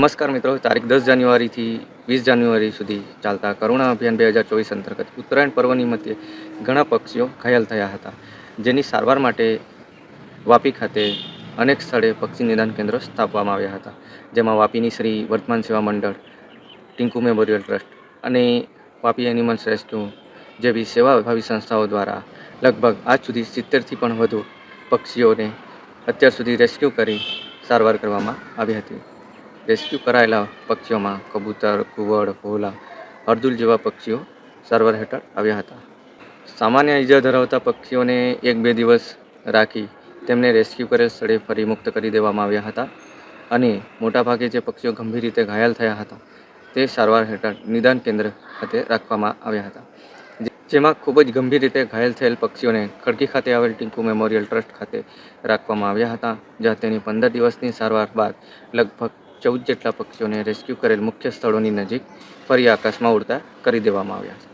નમસ્કાર મિત્રો, તારીખ 10 જાન્યુઆરીથી 20 જાન્યુઆરી સુધી ચાલતા કરુણા અભિયાન 2024 અંતર્ગત ઉત્તરાયણ પર્વની મધ્યે ઘણા પક્ષીઓ ઘાયલ થયા હતા, જેની સારવાર માટે વાપી ખાતે અનેક સ્થળે પક્ષી નિદાન કેન્દ્રો સ્થાપવામાં આવ્યા હતા, જેમાં વાપીની શ્રી વર્તમાન સેવા મંડળ, ટિંકુ મેમોરિયલ ટ્રસ્ટ અને વાપી એનિમલ્સ રેસ્ક્યુ જેવી સેવાભાવી સંસ્થાઓ દ્વારા લગભગ આજ સુધી 70થી પણ વધુ પક્ષીઓને અત્યાર સુધી રેસ્ક્યુ કરી સારવાર કરવામાં આવી હતી. રેસ્ક્યુ કરાયેલા પક્ષીઓમાં કબૂતર, ઘુવડ, ભોલા, અર્દુલ જેવા પક્ષીઓ સારવાર હેઠળ આવ્યા હતા. સામાન્ય ઈજા ધરાવતા પક્ષીઓને 1-2 દિવસ રાખી તેમને રેસ્ક્યુ કરેલ સ્થળે ફરી મુક્ત કરી દેવામાં આવ્યા હતા અને મોટાભાગે જે પક્ષીઓ ગંભીર રીતે ઘાયલ થયા હતા તે સારવાર હેઠળ નિદાન કેન્દ્ર ખાતે રાખવામાં આવ્યા હતા, જેમાં ખૂબ જ ગંભીર રીતે ઘાયલ થયેલ પક્ષીઓને ખડકી ખાતે આવેલ ટિંકુ મેમોરિયલ ટ્રસ્ટ ખાતે રાખવામાં આવ્યા હતા, જ્યાં તેની 15 દિવસની સારવાર બાદ લગભગ 14 જેટલા પક્ષીઓને રેસ્ક્યુ કરેલ મુખ્ય સ્થળોની નજીક ફરી આકાશમાં ઉડતા કરી દેવામાં આવ્યા છે.